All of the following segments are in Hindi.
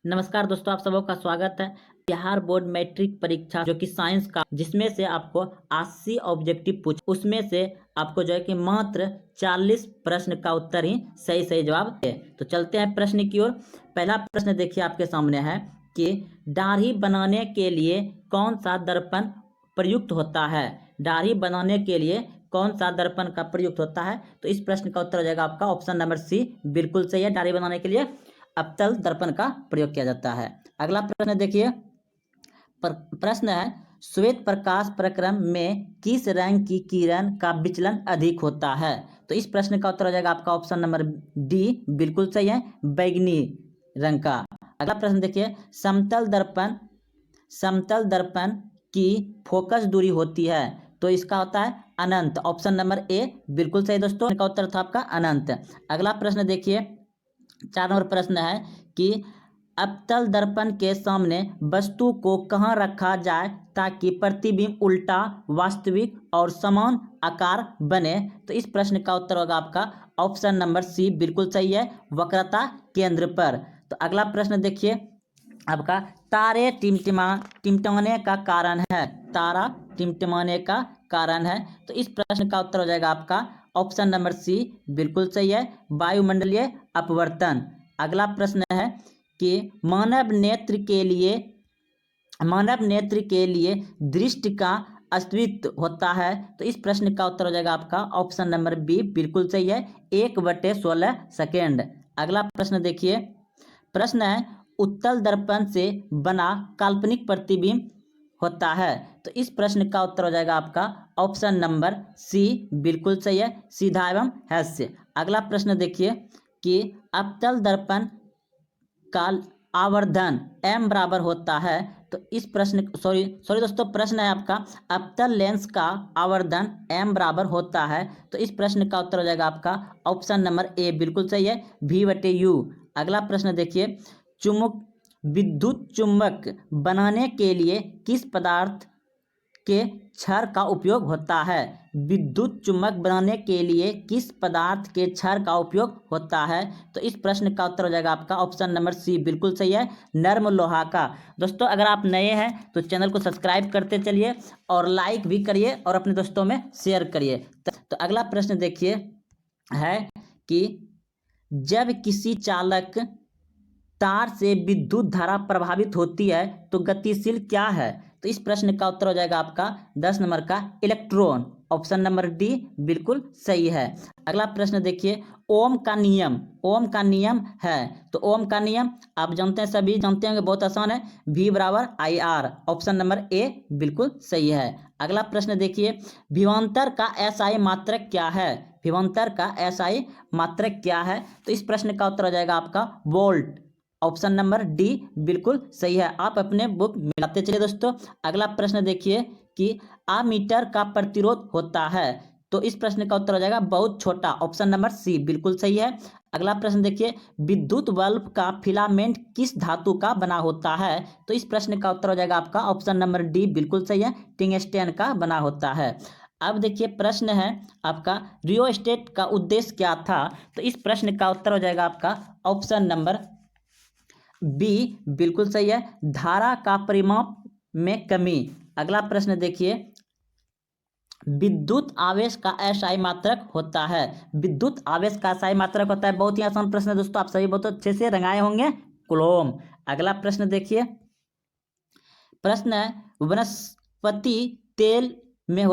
नमस्कार दोस्तों, आप सबों का स्वागत है। बिहार बोर्ड मैट्रिक परीक्षा जो कि साइंस का, जिसमें से आपको 80 ऑब्जेक्टिव पूछ, उसमें से आपको जो है कि मात्र 40 प्रश्न का उत्तर ही सही सही जवाब है। तो चलते हैं प्रश्न की ओर। पहला प्रश्न देखिए आपके सामने है कि दाढ़ी बनाने के लिए कौन सा दर्पण प्रयुक्त होता है। दाढ़ी बनाने के लिए कौन सा दर्पण का प्रयुक्त होता है। तो इस प्रश्न का उत्तर हो जाएगा आपका ऑप्शन नंबर सी, बिल्कुल सही है। दाढ़ी बनाने के लिए अवतल दर्पण का प्रयोग किया जाता है। अगला प्रश्न देखिए, प्रश्न है श्वेत प्रकाश प्रक्रम में किस रंग की किरण का विचलन अधिक होता है। तो इस प्रश्न का उत्तर हो जाएगा आपका ऑप्शन नंबर डी, बिल्कुल सही है, बैगनी रंग का। अगला प्रश्न देखिए, समतल दर्पण की फोकस दूरी होती है। तो इसका होता है अनंत, ऑप्शन नंबर ए बिल्कुल सही दोस्तों, इसका उत्तर था आपका अनंत। अगला प्रश्न देखिए, 4 नंबर प्रश्न है कि अवतल दर्पण के सामने वस्तु को कहाँ रखा जाए ताकि प्रतिबिंब उल्टा, वास्तविक और समान आकार बने। तो इस प्रश्न का उत्तर होगा आपका ऑप्शन नंबर सी, बिल्कुल सही है, वक्रता केंद्र पर। तो अगला प्रश्न देखिए आपका, तारे टिमटिमाने का कारण है। तारा टिमटिमाने का कारण है। तो इस प्रश्न का उत्तर हो जाएगा आपका ऑप्शन नंबर सी, बिल्कुल सही है, वायुमंडलीय अपवर्तन। अगला प्रश्न है कि मानव नेत्र के लिए दृष्टि का अस्तित्व होता है। तो इस प्रश्न का उत्तर हो जाएगा आपका ऑप्शन नंबर बी, बिल्कुल सही है, 1/16 सेकेंड। अगला प्रश्न देखिए, प्रश्न है उत्तल दर्पण से बना काल्पनिक प्रतिबिंब होता है। तो इस प्रश्न का उत्तर हो जाएगा आपका ऑप्शन नंबर सी, बिल्कुल सही है, सीधा एवं हास्य। अगला प्रश्न देखिए कि अवतल दर्पण का आवर्धन m बराबर होता है। तो इस प्रश्न सॉरी दोस्तों, प्रश्न है आपका अवतल लेंस का आवर्धन m बराबर होता है। तो इस प्रश्न का उत्तर हो जाएगा आपका ऑप्शन नंबर ए, बिल्कुल सही है, v/u। अगला प्रश्न देखिए, विद्युत चुंबक बनाने के लिए किस पदार्थ के क्षार का उपयोग होता है। विद्युत चुंबक बनाने के लिए किस पदार्थ के क्षार का उपयोग होता है। तो इस प्रश्न का उत्तर हो जाएगा आपका ऑप्शन नंबर सी, बिल्कुल सही है, नर्म लोहा का। दोस्तों अगर आप नए हैं तो चैनल को सब्सक्राइब करते चलिए और लाइक भी करिए और अपने दोस्तों में शेयर करिए। तो अगला प्रश्न देखिए है कि जब किसी चालक तार से विद्युत धारा प्रभावित होती है तो गतिशील क्या है। तो इस प्रश्न का उत्तर हो जाएगा आपका 10 नंबर का इलेक्ट्रॉन, ऑप्शन नंबर डी बिल्कुल सही है। अगला प्रश्न देखिए, ओम का नियम है। तो ओम का नियम आप जानते हैं, सभी जानते होंगे, बहुत आसान है, V/IR, ऑप्शन नंबर ए बिल्कुल सही है। अगला प्रश्न देखिए, विभवांतर का SI मात्रक क्या है। विभवांतर का SI मात्रक क्या है। तो इस प्रश्न का उत्तर हो जाएगा आपका वोल्ट, ऑप्शन नंबर डी बिल्कुल सही है। आप अपने बुक मिलाते चलिए दोस्तों। अगला प्रश्न देखिए कि अमीटर का प्रतिरोध होता है। तो इस प्रश्न का उत्तर हो जाएगा बहुत छोटा, ऑप्शन नंबर सी बिल्कुल सही है। अगला प्रश्न देखिए, विद्युत बल्ब का फिलामेंट किस धातु का बना होता है। तो इस प्रश्न का उत्तर हो जाएगा आपका ऑप्शन नंबर डी बिल्कुल सही है, टंगस्टन का बना होता है। अब देखिए प्रश्न है आपका, रियोस्टेट का उद्देश्य क्या था। तो इस प्रश्न का उत्तर हो जाएगा आपका ऑप्शन नंबर बी बिल्कुल सही है, धारा का परिमाप में कमी। अगला प्रश्न देखिए, विद्युत आवेश का SI मात्रक होता है। विद्युत आवेश का SI मात्रक होता है, बहुत ही आसान प्रश्न है दोस्तों, आप सभी बहुत अच्छे से रंगाए होंगे, कूलॉम। अगला प्रश्न देखिए, प्रश्न है वनस्पति तेल में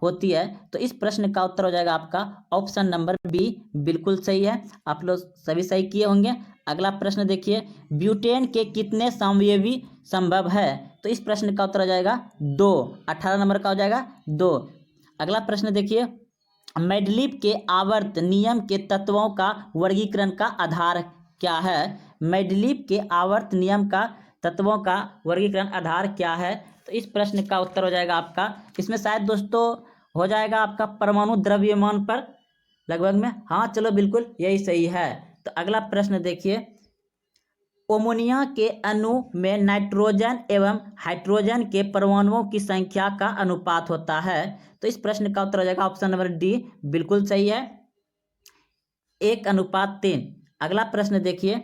होती है। तो इस प्रश्न का उत्तर हो जाएगा आपका ऑप्शन नंबर बी बिल्कुल सही है, आप लोग सभी सही किए होंगे। अगला प्रश्न देखिए, ब्यूटेन के कितने समवयवी संभव है। तो इस प्रश्न का उत्तर हो जाएगा 2, 18 नंबर का हो जाएगा 2। अगला प्रश्न देखिए, मेंडलीव के आवर्त नियम के तत्वों का वर्गीकरण का आधार क्या है। मेंडलीव के आवर्त नियम का तत्वों का वर्गीकरण आधार क्या है। तो इस प्रश्न का उत्तर हो जाएगा आपका, इसमें शायद दोस्तों हो जाएगा आपका परमाणु द्रव्यमान पर लगभग में, हाँ चलो बिल्कुल यही सही है। तो अगला प्रश्न देखिए, अमोनिया के अणु में नाइट्रोजन एवं हाइड्रोजन के परमाणुओं की संख्या का अनुपात होता है। तो इस प्रश्न का उत्तर हो जाएगा ऑप्शन नंबर डी बिल्कुल सही है, 1:3। अगला प्रश्न देखिए,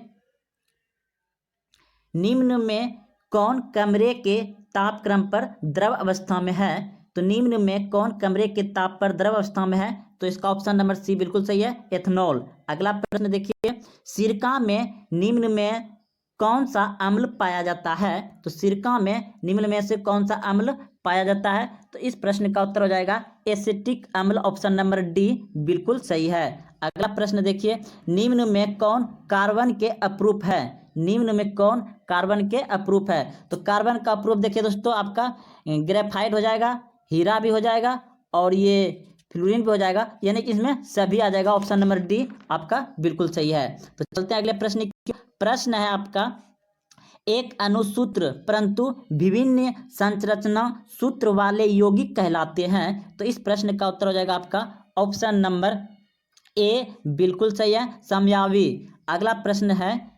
निम्न में कौन कमरे के तापक्रम पर द्रव अवस्था में है? तो निम्न में कौन कमरे के ताप पर द्रव अवस्था में है? तो इसका ऑप्शन नंबर सी बिल्कुल सही है, एथनॉल। अगला प्रश्न देखिए, सिरका में निम्न में कौन सा अम्ल पाया जाता है? तो सिरका में निम्न में से कौन सा अम्ल पाया जाता है? तो इस प्रश्न का उत्तर हो जाएगा एसिटिक अम्ल, ऑप्शन नंबर डी बिल्कुल सही है। अगला प्रश्न देखिए, निम्न में कौन कार्बन के अप्रूप है? निम्न में कौन कार्बन के अप्रूप है? तो कार्बन का अप्रूप देखिए दोस्तों, आपका ग्रेफाइट हो जाएगा, हीरा भी हो जाएगा, और ये फ्लोरीन भी हो जाएगा, यानी कि इसमें सभी आ जाएगा। ऑप्शन नंबर डी आपका बिल्कुल सही है। तो चलते हैं अगले प्रश्न की। प्रश्न है आपका, एक अणुसूत्र परंतु विभिन्न संरचना सूत्र वाले यौगिक कहलाते हैं। तो इस प्रश्न का उत्तर हो जाएगा आपका ऑप्शन नंबर ए बिल्कुल सही है, समयावी। अगला प्रश्न है,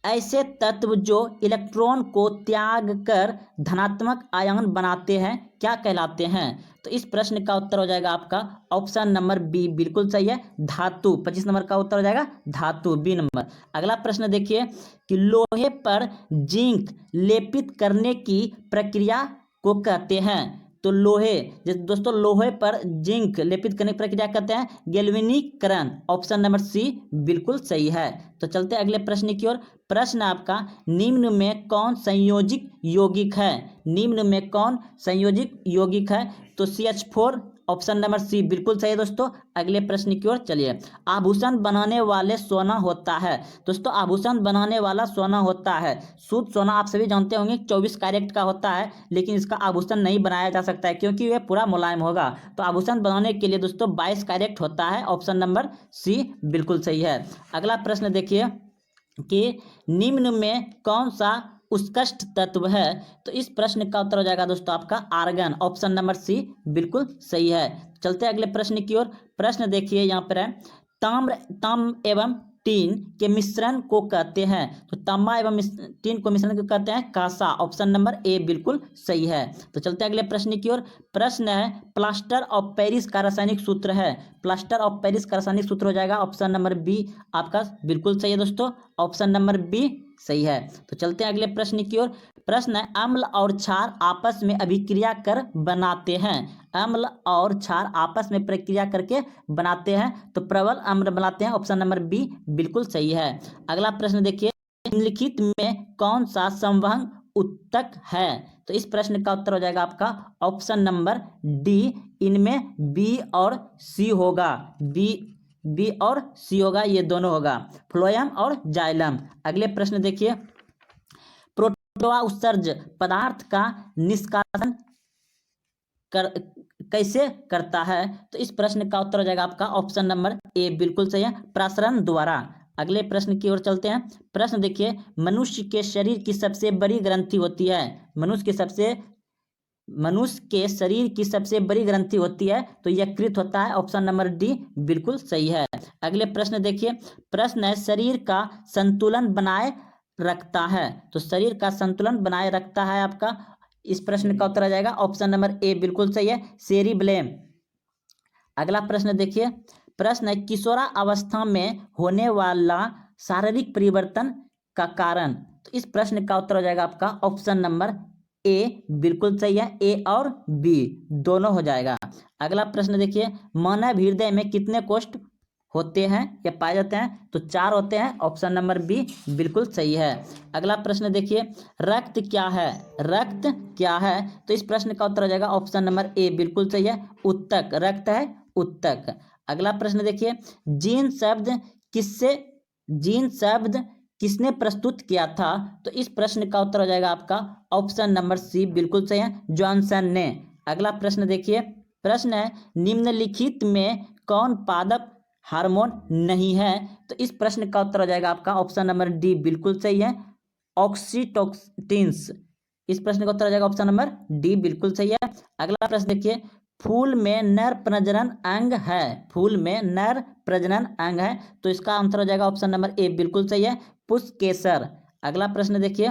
ऐसे तत्व जो इलेक्ट्रॉन को त्याग कर धनात्मक आयन बनाते हैं क्या कहलाते हैं? तो इस प्रश्न का उत्तर हो जाएगा आपका ऑप्शन नंबर बी बिल्कुल सही है, धातु। 25 नंबर का उत्तर हो जाएगा धातु, बी नंबर। अगला प्रश्न देखिए कि लोहे पर जिंक लेपित करने की प्रक्रिया को कहते हैं। तो लोहे, जैसे दोस्तों लोहे पर जिंक लेपित करने की प्रक्रिया कहते हैं गैल्वेनीकरण, ऑप्शन नंबर सी बिल्कुल सही है। तो चलते हैं अगले प्रश्न की ओर। प्रश्न आपका, निम्न में कौन संयोजिक यौगिक है? निम्न में कौन संयोजिक यौगिक है? तो CH4, ऑप्शन नंबर सी बिल्कुल सही है दोस्तों। अगले प्रश्न की ओर चलिए। आभूषण बनाने वाले सोना होता है। दोस्तों आभूषण बनाने वाला सोना होता है, शुद्ध सोना आप सभी जानते होंगे 24 कैरेट का होता है, लेकिन इसका आभूषण नहीं बनाया जा सकता है क्योंकि यह पूरा मुलायम होगा। तो आभूषण बनाने के लिए दोस्तों 22 कैरेट होता है, ऑप्शन नंबर सी बिल्कुल सही है। अगला प्रश्न देखिए कि निम्न में कौन सा उत्कृष्ट तत्व है? तो इस प्रश्न का उत्तर हो जाएगा दोस्तों आपका आर्गन, ऑप्शन नंबर सी बिल्कुल सही है। चलते हैं अगले प्रश्न की ओर। प्रश्न देखिए यहाँ पर है, ताम्र एवं टीन के मिश्रण को कहते हैं। तो तांबा एवं टीन को मिश्रण को कहते हैं कांसा, ऑप्शन नंबर ए बिल्कुल सही है। तो चलते हैं अगले प्रश्न की ओर। प्रश्न है, प्लास्टर ऑफ पेरिस का रासायनिक सूत्र है। प्लास्टर ऑफ पेरिस का रासायनिक सूत्र हो जाएगा ऑप्शन नंबर बी आपका बिल्कुल सही है दोस्तों, ऑप्शन नंबर बी सही है। तो चलते हैं अगले प्रश्न की ओर। प्रश्न है, अम्ल और क्षार आपस में अभिक्रिया कर बनाते हैं। अम्ल और क्षार आपस में प्रक्रिया करके बनाते हैं तो प्रबल अम्ल बनाते हैं, ऑप्शन नंबर बी बिल्कुल सही है। अगला प्रश्न देखिए, निम्नलिखित में कौन सा संवहन उत्तक है? तो इस प्रश्न का उत्तर हो जाएगा आपका ऑप्शन नंबर डी, इनमें बी और सी होगा, बी और सी होगा, ये दोनों होगा, फ्लोएम और जाइलम। अगले प्रश्न देखिए, प्रोटोआ उत्सर्ज पदार्थ का निष्कासन कैसे करता है? तो इस प्रश्न का उत्तर हो जाएगा आपका ऑप्शन नंबर ए बिल्कुल सही है, प्रसरण द्वारा। अगले प्रश्न की ओर चलते हैं। प्रश्न देखिए, मनुष्य के शरीर की सबसे बड़ी ग्रंथि होती है। मनुष्य के शरीर की सबसे बड़ी ग्रंथि होती है तो यकृत होता है, ऑप्शन नंबर डी बिल्कुल सही है। अगले प्रश्न देखिए, प्रश्न है, शरीर का संतुलन बनाए रखता है। तो शरीर का संतुलन बनाए रखता है आपका, इस प्रश्न का उत्तर आ जाएगा ऑप्शन नंबर ए बिल्कुल सही है, सेरिब्लेम। अगला प्रश्न देखिए, प्रश्न है, किशोरा अवस्था में होने वाला शारीरिक परिवर्तन का कारण। तो इस प्रश्न का उत्तर हो जाएगा आपका ऑप्शन नंबर ए बिल्कुल सही है, ए और बी दोनों हो जाएगा। अगला प्रश्न देखिए, मानव हृदय में कितने कोष्ठ होते हैं या पाए जाते हैं? तो 4 होते हैं, ऑप्शन नंबर बी बिल्कुल सही है। अगला प्रश्न देखिए, रक्त क्या है? रक्त क्या है? तो इस प्रश्न का उत्तर हो जाएगा ऑप्शन नंबर ए बिल्कुल सही है, उत्तक, रक्त है उत्तक। अगला प्रश्न देखिए, जीन शब्द किसने प्रस्तुत किया था? तो इस प्रश्न का उत्तर हो जाएगा आपका ऑप्शन नंबर सी बिल्कुल सही है, जॉनसन ने। अगला प्रश्न देखिए, प्रश्न है, निम्नलिखित में कौन पादप हार्मोन नहीं है? तो इस प्रश्न का उत्तर हो जाएगा आपका ऑप्शन नंबर डी बिल्कुल सही है, ऑक्सीटोसिन्स। इस प्रश्न का उत्तर हो जाएगा ऑप्शन नंबर डी बिल्कुल सही है। अगला प्रश्न देखिए, फूल में नर प्रजनन अंग है। फूल में नर प्रजनन अंग है तो इसका आंसर हो जाएगा ऑप्शन नंबर ए बिल्कुल सही है, पुष्पकेसर। अगला प्रश्न देखिए,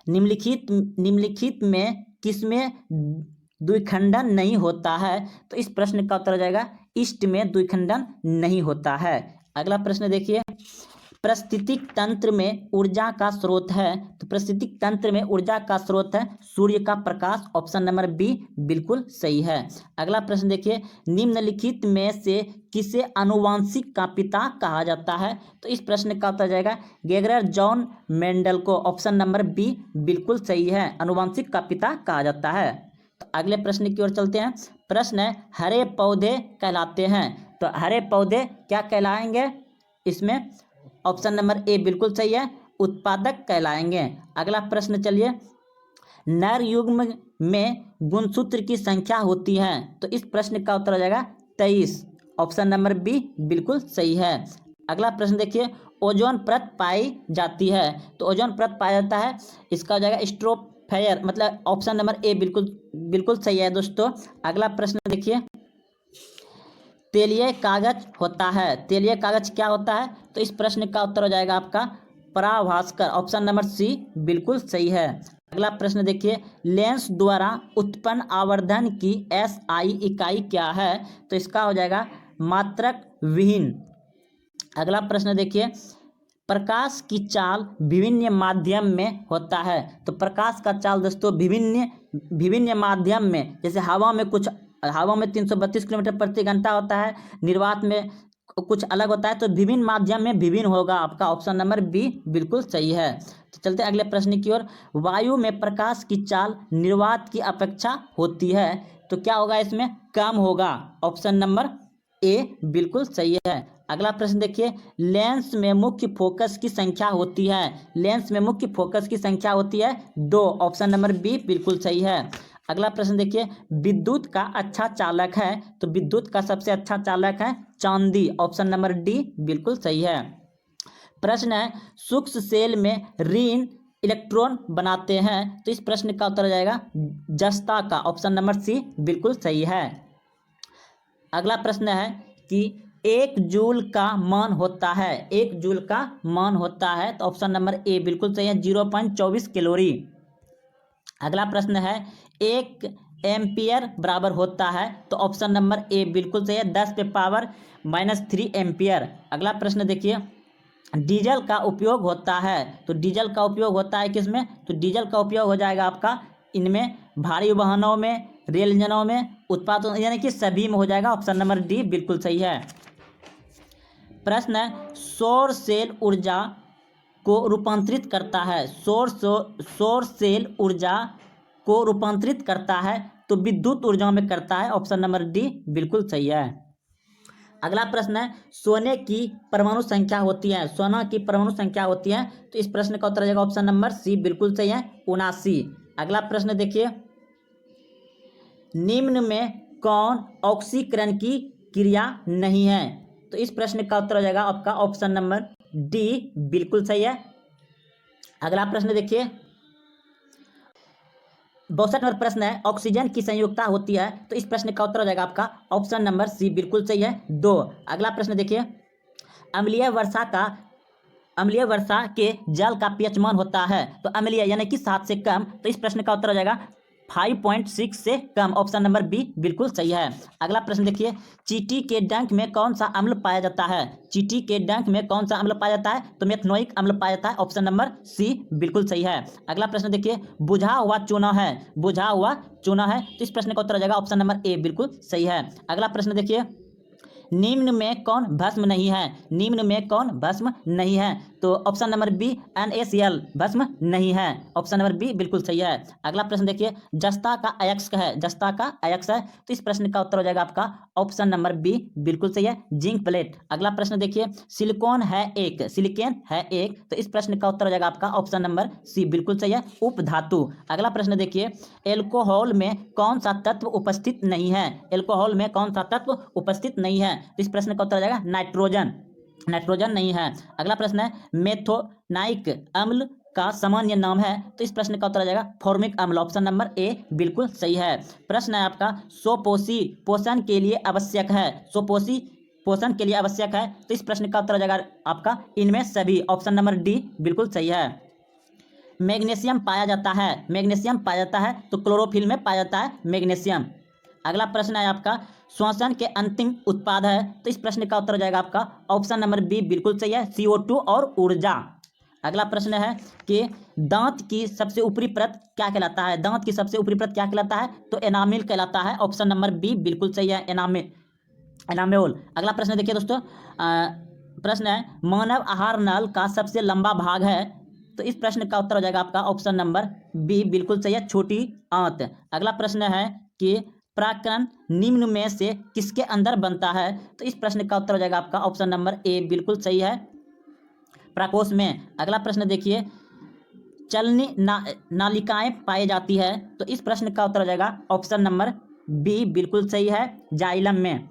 निम्नलिखित में किसमें द्विखंडन नहीं होता है? तो इस प्रश्न का उत्तर हो जाएगा ईस्ट में द्विखंडन नहीं होता है। अगला प्रश्न देखिए, पारिस्थितिक तंत्र में ऊर्जा का स्रोत है, तो पारिस्थितिक तंत्र में ऊर्जा का स्रोत है सूर्य का प्रकाश। ऑप्शन नंबर बी बिल्कुल सही है। अगला प्रश्न देखिए, निम्नलिखित में से किसे आनुवांशिक का पिता कहा जाता है? तो इस प्रश्न का उत्तर जाएगा गेगरर जॉन मेंडल को। ऑप्शन नंबर बी बिल्कुल सही है, आनुवांशिक का पिता कहा जाता है। तो अगले प्रश्न की ओर चलते हैं। प्रश्न है, हरे पौधे कहलाते हैं, तो हरे पौधे क्या कहलाएंगे इसमें? ऑप्शन नंबर ए बिल्कुल सही है, उत्पादक कहलाएंगे। अगला प्रश्न चलिए, नर युग्म में गुणसूत्र की संख्या होती है, तो इस प्रश्न का उत्तर हो जाएगा 23। ऑप्शन नंबर बी बिल्कुल सही है। अगला प्रश्न देखिए, ओजोन परत पाई जाती है, तो ओजोन परत पाया जाता है, इसका हो जाएगा स्ट्रोफेयर, मतलब ऑप्शन नंबर ए बिल्कुल बिल्कुल सही है दोस्तों। अगला प्रश्न देखिए, तेलीय कागज होता है, तेलीय कागज क्या होता है? तो इस प्रश्न का उत्तर हो जाएगा आपका पराभास्कर। ऑप्शन नंबर सी बिल्कुल सही है। अगला प्रश्न देखिए, लेंस द्वारा उत्पन्न आवर्धन की एसआई इकाई क्या है? तो इसका हो जाएगा मात्रक विहीन। अगला प्रश्न देखिए, प्रकाश की चाल विभिन्न माध्यम में होता है, तो प्रकाश का चाल दोस्तों विभिन्न माध्यम में, जैसे हवा में 332 किलोमीटर प्रति घंटा होता है, निर्वात में कुछ अलग होता है, तो विभिन्न माध्यम में विभिन्न होगा आपका। ऑप्शन नंबर बी बिल्कुल सही है। तो चलते हैं अगले प्रश्न की ओर। वायु में प्रकाश की चाल निर्वात की अपेक्षा होती है, तो क्या होगा इसमें? कम होगा। ऑप्शन नंबर ए बिल्कुल सही है। अगला प्रश्न देखिए, लेंस में मुख्य फोकस की संख्या होती है, लेंस में मुख्य फोकस की संख्या होती है 2। ऑप्शन नंबर बी बिल्कुल सही है। अगला प्रश्न देखिए, विद्युत का अच्छा चालक है, तो विद्युत का सबसे अच्छा चालक है चांदी। ऑप्शन नंबर डी बिल्कुल सही है। प्रश्न है, सूक्ष्म सेल में ऋण इलेक्ट्रॉन बनाते हैं, तो इस प्रश्न का उत्तर हो जाएगा जस्ता का। ऑप्शन नंबर सी बिल्कुल सही है। अगला प्रश्न है कि 1 जूल का मान होता है, 1 जूल का मान होता है, तो ऑप्शन नंबर ए बिल्कुल सही है, 0.24 कैलोरी। अगला प्रश्न है, 1 एम्पियर बराबर होता है, तो ऑप्शन नंबर ए बिल्कुल सही है, 10⁻³ एम्पियर। अगला प्रश्न देखिए, डीजल का उपयोग होता है, तो डीजल का उपयोग होता है किसमें? तो डीजल का उपयोग हो जाएगा आपका इनमें भारी वाहनों में, रेल इंजनों में, उत्पादों, यानी कि सभी में हो जाएगा। ऑप्शन नंबर डी बिल्कुल सही है। प्रश्न है, सौर सेल ऊर्जा को रूपांतरित करता है, सौर सेल ऊर्जा को रूपांतरित करता है, तो विद्युत ऊर्जा में करता है। ऑप्शन नंबर डी बिल्कुल सही है। अगला प्रश्न है, सोने की परमाणु संख्या होती है, सोना की परमाणु संख्या होती है, तो इस प्रश्न का उत्तर हो जाएगा ऑप्शन नंबर सी बिल्कुल सही है, 79। अगला प्रश्न देखिए, निम्न में कौन ऑक्सीकरण की क्रिया नहीं है? तो इस प्रश्न का उत्तर हो जाएगा आपका ऑप्शन नंबर डी बिल्कुल सही है। अगला प्रश्न देखिए, 62 नंबर प्रश्न है, ऑक्सीजन की संयुक्ता होती है, तो इस प्रश्न का उत्तर हो जाएगा आपका ऑप्शन नंबर सी बिल्कुल सही है, 2। अगला प्रश्न देखिए, अम्लीय वर्षा के जल का पीएच मान होता है, तो अम्लीय यानी कि 7 से कम, तो इस प्रश्न का उत्तर हो जाएगा 5.6 से कम। ऑप्शन नंबर बी बिल्कुल सही है। अगला प्रश्न देखिए, चींटी के डंक में कौन सा अम्ल पाया जाता है? चींटी के डंक में कौन सा अम्ल पाया जाता है? तो मेथनोइक अम्ल पाया जाता है। ऑप्शन नंबर सी बिल्कुल सही है। अगला प्रश्न देखिए, बुझा हुआ चूना है, बुझा हुआ चूना है, तो इस प्रश्न का उत्तर हो जाएगा ऑप्शन नंबर ए बिल्कुल सही है। अगला प्रश्न देखिए, निम्न में कौन भस्म नहीं है? निम्न में कौन भस्म नहीं है? तो ऑप्शन नंबर बी NaCl भस्म नहीं है। ऑप्शन नंबर बी बिल्कुल सही है। अगला प्रश्न देखिए, जस्ता का अयस्क है, जस्ता का अयस्क है, तो इस प्रश्न का उत्तर हो जाएगा आपका ऑप्शन नंबर बी बिल्कुल सही है, जिंक प्लेट। अगला प्रश्न देखिए, सिलिकॉन है एक, सिलिकॉन है एक, तो इस प्रश्न का उत्तर हो जाएगा आपका ऑप्शन नंबर सी बिल्कुल सही है, उपधातु। अगला प्रश्न देखिए, एल्कोहल में कौन सा तत्व उपस्थित नहीं है? एल्कोहल में कौन सा तत्व उपस्थित नहीं है? तो इस प्रश्न का उत्तर हो जाएगा नाइट्रोजन, नाइट्रोजन नहीं है। अगला प्रश्न है, मेथोनाइक अम्ल का सामान्य नाम है, तो इस प्रश्न का उत्तर आ जाएगा फॉर्मिक अम्ल। ऑप्शन नंबर ए बिल्कुल सही है। प्रश्न है आपका, स्वपोषी पोषण के लिए आवश्यक है, स्वपोषी पोषण के लिए आवश्यक है, तो इस प्रश्न का उत्तर आ जाएगा आपका इनमें सभी। ऑप्शन नंबर डी बिल्कुल सही है। मैग्नीशियम पाया जाता है, मैग्नीशियम पाया जाता है, तो क्लोरोफिल में पाया जाता है मैग्नीशियम। अगला प्रश्न है आपका, श्वसन के अंतिम उत्पाद है, तो इस प्रश्न का उत्तर हो जाएगा आपका ऑप्शन नंबर बी बिल्कुल सही है, CO2 और ऊर्जा। अगला प्रश्न है कि दांत की सबसे ऊपरी परत क्या कहलाता है, दांत की सबसे ऊपरी परत क्या कहलाता है, तो एनामिल कहलाता है, ऑप्शन नंबर बी बिल्कुल सही है, एनामेल। अगला प्रश्न देखिए दोस्तों, प्रश्न है मानव आहार नल का सबसे लंबा भाग है, तो इस प्रश्न का उत्तर हो जाएगा आपका ऑप्शन नंबर बी बिल्कुल सही है, छोटी आंत। अगला प्रश्न है कि प्राकरण निम्न में से किसके अंदर बनता है, तो इस प्रश्न का उत्तर हो जाएगा आपका ऑप्शन नंबर ए बिल्कुल सही है, प्रकोष्ठ में। अगला प्रश्न देखिए, चलनी नालिकाएं पाई जाती है, तो इस प्रश्न का उत्तर हो जाएगा ऑप्शन नंबर बी बिल्कुल सही है, जाइलम में।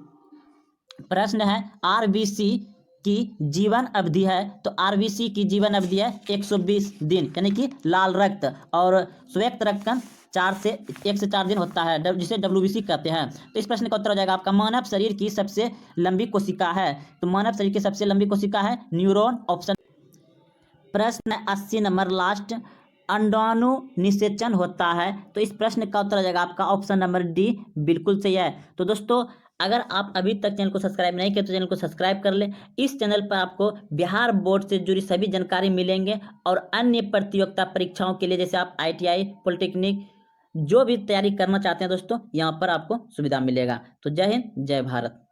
प्रश्न है आरबीसी की जीवन अवधि है, तो आरबीसी की जीवन अवधि है 120 दिन, यानी कि लाल रक्त, और श्वेत रक्त कण 1 से 4 दिन होता है, जिसे WBC कहते हैं। तो इस प्रश्न का उत्तर हो जाएगा आपका मानव शरीर की सबसे लंबी कोशिका है, तो मानव शरीर की सबसे लंबी कोशिका है न्यूरॉन, ऑप्शन। प्रश्न 80 नंबर लास्ट, अंडाणु निषेचन होता है, तो इस प्रश्न का उत्तर हो जाएगा आपका ऑप्शन नंबर डी बिल्कुल सही है। तो दोस्तों, अगर आप अभी तक चैनल को सब्सक्राइब नहीं किए तो चैनल को सब्सक्राइब कर लें। इस चैनल पर आपको बिहार बोर्ड से जुड़ी सभी जानकारी मिलेंगे, और अन्य प्रतियोगिता परीक्षाओं के लिए जैसे आप ITI, पॉलिटेक्निक, जो भी तैयारी करना चाहते हैं दोस्तों, यहाँ पर आपको सुविधा मिलेगा। तो जय हिंद, जय भारत।